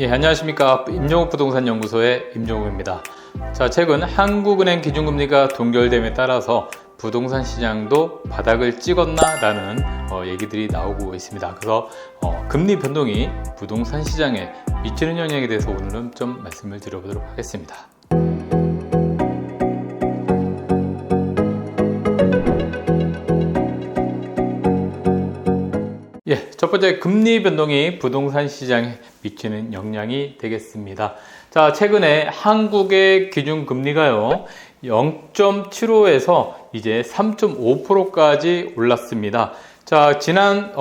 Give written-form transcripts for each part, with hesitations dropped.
예, 안녕하십니까. 임종욱 부동산 연구소의 임종욱입니다. 자, 최근 한국은행 기준금리가 동결됨에 따라서 부동산 시장도 바닥을 찍었나 라는 얘기들이 나오고 있습니다. 그래서 금리 변동이 부동산 시장에 미치는 영향에 대해서 오늘은 좀 말씀을 드려보도록 하겠습니다. 예, 첫 번째 금리 변동이 부동산 시장에 미치는 영향이 되겠습니다. 자, 최근에 한국의 기준금리가요 0.75에서 이제 3.5%까지 올랐습니다. 자, 지난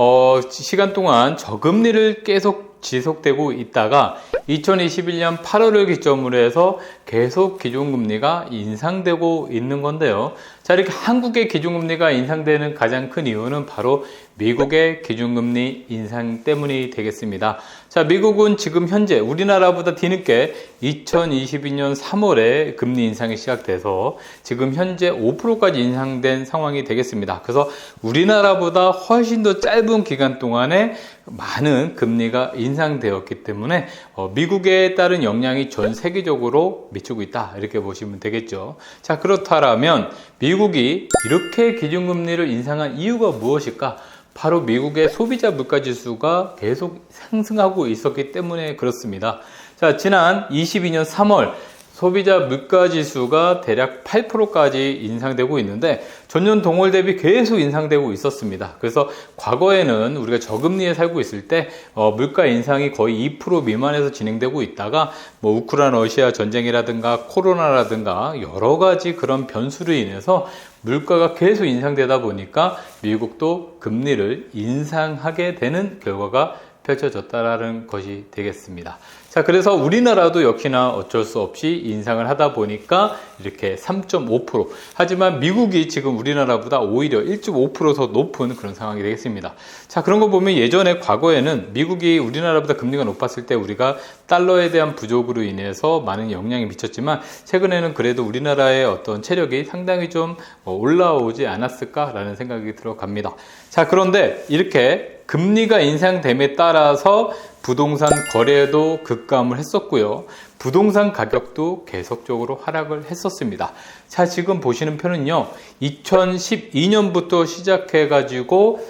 시간 동안 저금리를 계속 지속되고 있다가 2021년 8월을 기점으로 해서 계속 기준금리가 인상되고 있는 건데요. 자, 이렇게 한국의 기준금리가 인상되는 가장 큰 이유는 바로 미국의 기준금리 인상 때문이 되겠습니다. 자, 미국은 지금 현재 우리나라보다 뒤늦게 2022년 3월에 금리 인상이 시작돼서 지금 현재 5%까지 인상된 상황이 되겠습니다. 그래서 우리나라보다 훨씬 더 짧은 기간 동안에 많은 금리가 인상되었기 때문에 미국에 따른 영향이 전 세계적으로 미치고 있다, 이렇게 보시면 되겠죠. 자, 그렇다면 미국이 이렇게 기준금리를 인상한 이유가 무엇일까? 바로 미국의 소비자 물가지수가 계속 상승하고 있었기 때문에 그렇습니다. 자, 지난 22년 3월 소비자 물가지수가 대략 8%까지 인상되고 있는데 전년 동월 대비 계속 인상되고 있었습니다. 그래서 과거에는 우리가 저금리에 살고 있을 때 물가 인상이 거의 2% 미만에서 진행되고 있다가 우크라이나 러시아 전쟁이라든가 코로나라든가 여러 가지 그런 변수로 인해서 물가가 계속 인상되다 보니까 미국도 금리를 인상하게 되는 결과가 펼쳐졌다라는 것이 되겠습니다. 자, 그래서 우리나라도 역시나 어쩔 수 없이 인상을 하다 보니까 이렇게 3.5%. 하지만 미국이 지금 우리나라보다 오히려 1.5% 더 높은 그런 상황이 되겠습니다. 자, 그런 거 보면 예전에 과거에는 미국이 우리나라보다 금리가 높았을 때 우리가 달러에 대한 부족으로 인해서 많은 영향이 미쳤지만 최근에는 그래도 우리나라의 어떤 체력이 상당히 좀 올라오지 않았을까라는 생각이 들어갑니다. 자, 그런데 이렇게 금리가 인상됨에 따라서 부동산 거래도 급감을 했었고요. 부동산 가격도 계속적으로 하락을 했었습니다. 자, 지금 보시는 편은요, 2012년부터 시작해가지고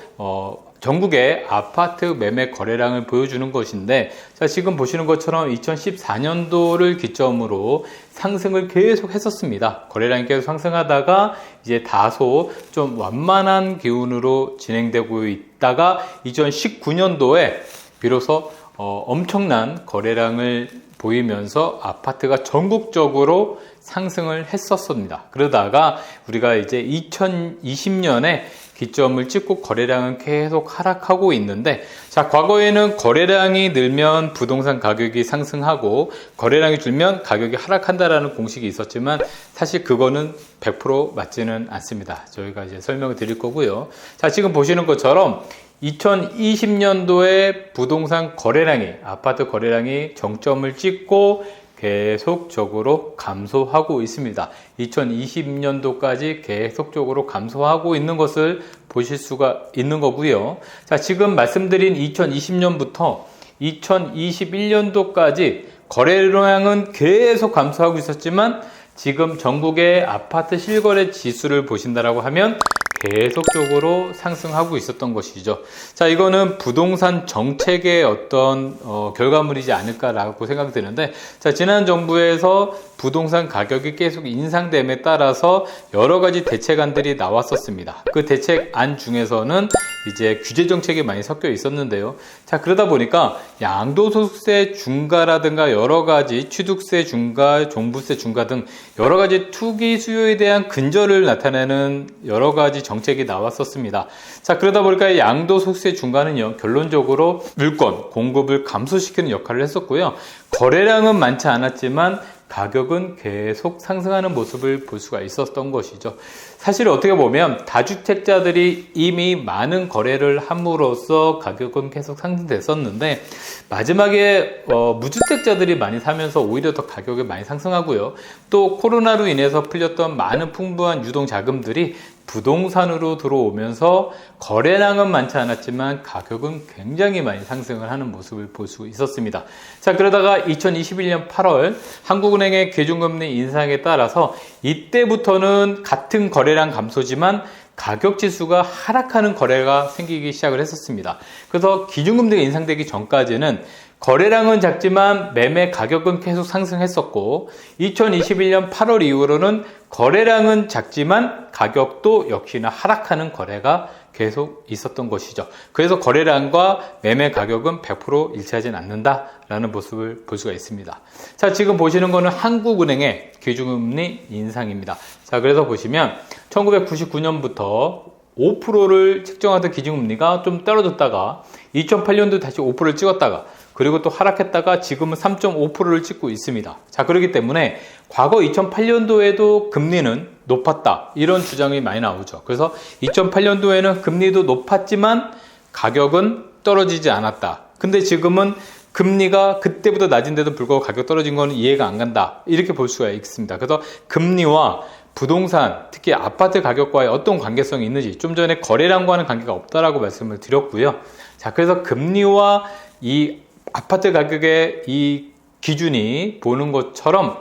전국의 아파트 매매 거래량을 보여주는 것인데, 자, 지금 보시는 것처럼 2014년도를 기점으로 상승을 계속 했었습니다. 거래량이 계속 상승하다가 이제 다소 좀 완만한 기운으로 진행되고 있다가 2019년도에 비로소 엄청난 거래량을 보이면서 아파트가 전국적으로 상승을 했었습니다. 그러다가 우리가 이제 2020년에 기점을 찍고 거래량은 계속 하락하고 있는데, 자, 과거에는 거래량이 늘면 부동산 가격이 상승하고 거래량이 줄면 가격이 하락한다라는 공식이 있었지만 사실 그거는 100% 맞지는 않습니다. 저희가 이제 설명을 드릴 거고요. 자, 지금 보시는 것처럼 2020년도에 부동산 거래량이, 아파트 거래량이 정점을 찍고 계속적으로 감소하고 있습니다. 2020년도까지 계속적으로 감소하고 있는 것을 보실 수가 있는 거고요. 자, 지금 말씀드린 2020년부터 2021년도까지 거래량은 계속 감소하고 있었지만 지금 전국의 아파트 실거래 지수를 보신다라고 하면 계속적으로 상승하고 있었던 것이죠. 자, 이거는 부동산 정책의 어떤 결과물이지 않을까라고 생각이 드는데, 자, 지난 정부에서 부동산 가격이 계속 인상됨에 따라서 여러 가지 대책안들이 나왔었습니다. 그 대책안 중에서는 이제 규제 정책이 많이 섞여 있었는데요. 자, 그러다 보니까 양도소득세 중과라든가 여러 가지 취득세 중과, 종부세 중과 등 여러 가지 투기 수요에 대한 근절을 나타내는 여러 가지 정책이 나왔었습니다. 자, 그러다 보니까 양도소득세 중과는요, 결론적으로 물건 공급을 감소시키는 역할을 했었고요. 거래량은 많지 않았지만 가격은 계속 상승하는 모습을 볼 수가 있었던 것이죠. 사실 어떻게 보면 다주택자들이 이미 많은 거래를 함으로써 가격은 계속 상승됐었는데 마지막에 무주택자들이 많이 사면서 오히려 더 가격이 많이 상승하고요. 또 코로나로 인해서 풀렸던 많은 풍부한 유동 자금들이 부동산으로 들어오면서 거래량은 많지 않았지만 가격은 굉장히 많이 상승을 하는 모습을 볼 수 있었습니다. 자, 그러다가 2021년 8월 한국은행의 기준금리 인상에 따라서 이때부터는 같은 거래량 감소지만 가격 지수가 하락하는 거래가 생기기 시작을 했었습니다. 그래서 기준금리가 인상되기 전까지는 거래량은 작지만 매매 가격은 계속 상승했었고 2021년 8월 이후로는 거래량은 작지만 가격도 역시나 하락하는 거래가 계속 있었던 것이죠. 그래서 거래량과 매매 가격은 100% 일치하진 않는다라는 모습을 볼 수가 있습니다. 자, 지금 보시는 거는 한국은행의 기준금리 인상입니다. 자, 그래서 보시면 1999년부터 5%를 책정하던 기준금리가 좀 떨어졌다가 2008년도 다시 5%를 찍었다가 그리고 또 하락했다가 지금은 3.5%를 찍고 있습니다. 자, 그렇기 때문에 과거 2008년도에도 금리는 높았다. 이런 주장이 많이 나오죠. 그래서 2008년도에는 금리도 높았지만 가격은 떨어지지 않았다. 근데 지금은 금리가 그때보다 낮은데도 불구하고 가격 떨어진 건 이해가 안 간다. 이렇게 볼 수가 있습니다. 그래서 금리와 부동산, 특히 아파트 가격과의 어떤 관계성이 있는지 좀 전에 거래량과는 관계가 없다라고 말씀을 드렸고요. 자, 그래서 금리와 이 아파트 가격의 이 기준이 보는 것처럼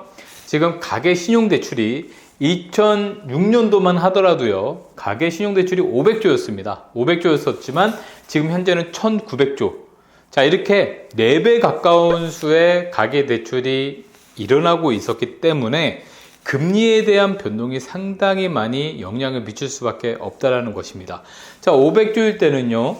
지금 가계 신용대출이 2006년도만 하더라도요, 가계 신용대출이 500조였습니다. 500조였었지만 지금 현재는 1900조. 자, 이렇게 4배 가까운 수의 가계대출이 일어나고 있었기 때문에 금리에 대한 변동이 상당히 많이 영향을 미칠 수밖에 없다라는 것입니다. 자, 500조일 때는요,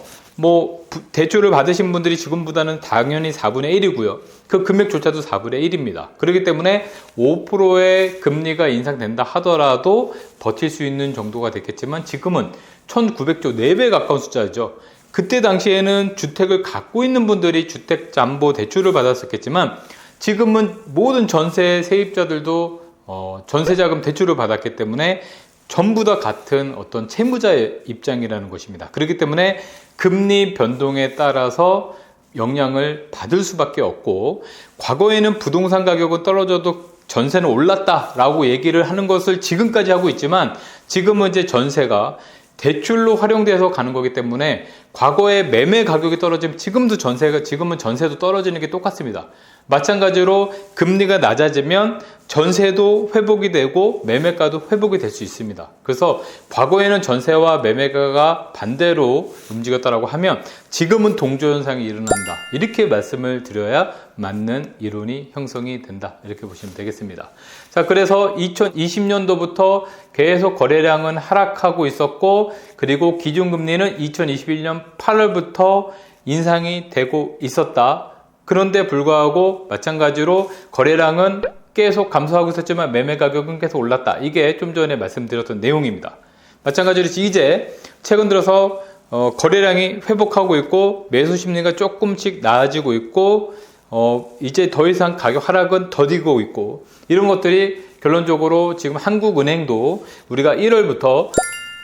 대출을 받으신 분들이 지금보다는 당연히 4분의 1이고요. 그 금액조차도 4분의 1입니다. 그렇기 때문에 5%의 금리가 인상된다 하더라도 버틸 수 있는 정도가 됐겠지만 지금은 1900조, 4배 가까운 숫자죠. 그때 당시에는 주택을 갖고 있는 분들이 주택담보 대출을 받았었겠지만 지금은 모든 전세 세입자들도 전세자금 대출을 받았기 때문에 전부 다 같은 어떤 채무자의 입장이라는 것입니다. 그렇기 때문에 금리 변동에 따라서 영향을 받을 수밖에 없고, 과거에는 부동산 가격은 떨어져도 전세는 올랐다라고 얘기를 하는 것을 지금까지 하고 있지만 지금은 이제 전세가 대출로 활용돼서 가는 거기 때문에 과거에 매매 가격이 떨어지면 지금은 전세도 떨어지는 게 똑같습니다. 마찬가지로 금리가 낮아지면 전세도 회복이 되고 매매가도 회복이 될 수 있습니다. 그래서 과거에는 전세와 매매가가 반대로 움직였다라고 하면 지금은 동조현상이 일어난다. 이렇게 말씀을 드려야 맞는 이론이 형성이 된다. 이렇게 보시면 되겠습니다. 자, 그래서 2020년도부터 계속 거래량은 하락하고 있었고, 그리고 기준금리는 2021년 8월부터 인상이 되고 있었다. 그런데 불구하고 마찬가지로 거래량은 계속 감소하고 있었지만 매매 가격은 계속 올랐다. 이게 좀 전에 말씀드렸던 내용입니다. 마찬가지로 이제 최근 들어서 거래량이 회복하고 있고 매수 심리가 조금씩 나아지고 있고 이제 더 이상 가격 하락은 더디고 있고, 이런 것들이 결론적으로 지금 한국은행도 우리가 1월부터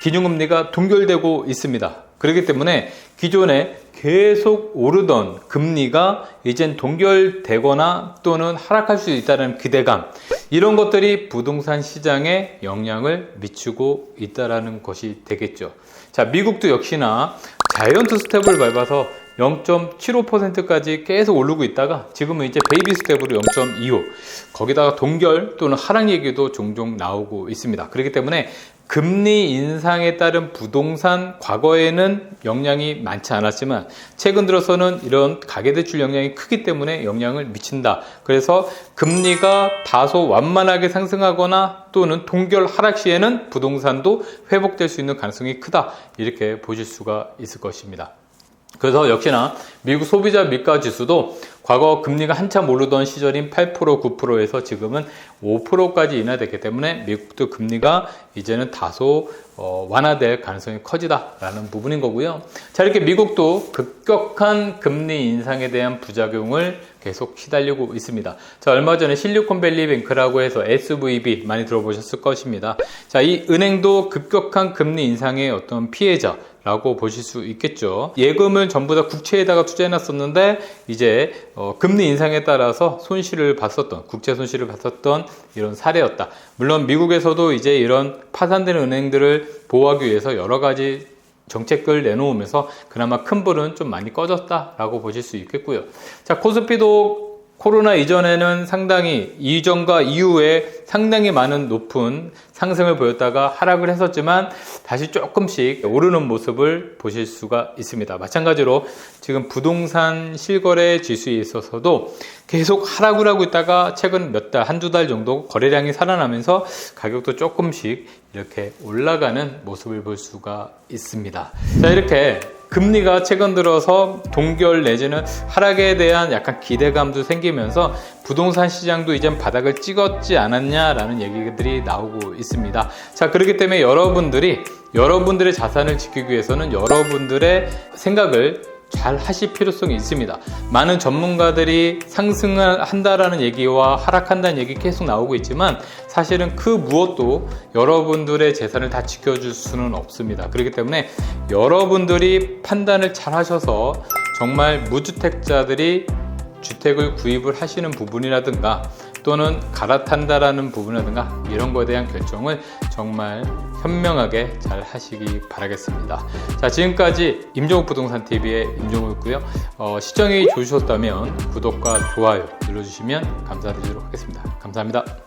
기준금리가 동결되고 있습니다. 그렇기 때문에 기존에 계속 오르던 금리가 이젠 동결되거나 또는 하락할 수 있다는 기대감, 이런 것들이 부동산 시장에 영향을 미치고 있다는 것이 되겠죠. 자, 미국도 역시나 자이언트 스텝을 밟아서 0.75%까지 계속 오르고 있다가 지금은 이제 베이비 스텝으로 0.25, 거기다가 동결 또는 하락 얘기도 종종 나오고 있습니다. 그렇기 때문에 금리 인상에 따른 부동산, 과거에는 영향이 많지 않았지만 최근 들어서는 이런 가계대출 영향이 크기 때문에 영향을 미친다. 그래서 금리가 다소 완만하게 상승하거나 또는 동결 하락 시에는 부동산도 회복될 수 있는 가능성이 크다. 이렇게 보실 수가 있을 것입니다. 그래서 역시나 미국 소비자 물가 지수도 과거 금리가 한참 오르던 시절인 8%, 9%에서 지금은 5%까지 인하됐기 때문에 미국도 금리가 이제는 다소 완화될 가능성이 커지다라는 부분인 거고요. 자, 이렇게 미국도 급격한 금리 인상에 대한 부작용을 계속 시달리고 있습니다. 자, 얼마 전에 실리콘밸리뱅크라고 해서 SVB 많이 들어보셨을 것입니다. 자, 이 은행도 급격한 금리 인상의 어떤 피해자, 라고 보실 수 있겠죠. 예금을 전부 다 국채에다가 투자해 놨었는데 이제 금리 인상에 따라서 손실을 봤었던, 국채 손실을 봤었던 이런 사례였다. 물론 미국에서도 이제 이런 파산되는 은행들을 보호하기 위해서 여러 가지 정책을 내놓으면서 그나마 큰 불은 좀 많이 꺼졌다라고 보실 수 있겠고요. 자, 코스피도 코로나 이전에는 상당히 이전과 이후에 상당히 많은 높은 상승을 보였다가 하락을 했었지만 다시 조금씩 오르는 모습을 보실 수가 있습니다. 마찬가지로 지금 부동산 실거래 지수에 있어서도 계속 하락을 하고 있다가 최근 몇 달, 한두 달 정도 거래량이 살아나면서 가격도 조금씩 이렇게 올라가는 모습을 볼 수가 있습니다. 자, 이렇게 금리가 최근 들어서 동결 내지는 하락에 대한 약간 기대감도 생기면서 부동산 시장도 이젠 바닥을 찍었지 않았냐라는 얘기들이 나오고 있습니다. 자, 그렇기 때문에 여러분들의 자산을 지키기 위해서는 여러분들의 생각을 잘 하실 필요성이 있습니다. 많은 전문가들이 상승을 한다라는 얘기와 하락한다는 얘기 계속 나오고 있지만 사실은 그 무엇도 여러분들의 재산을 다 지켜줄 수는 없습니다. 그렇기 때문에 여러분들이 판단을 잘 하셔서 정말 무주택자들이 주택을 구입을 하시는 부분이라든가 또는 갈아탄다라는 부분이라든가 이런 거에 대한 결정을 정말 현명하게 잘 하시기 바라겠습니다. 자, 지금까지 임종욱 부동산TV의 임종욱이고요. 시청이 좋으셨다면 구독과 좋아요 눌러주시면 감사드리도록 하겠습니다. 감사합니다.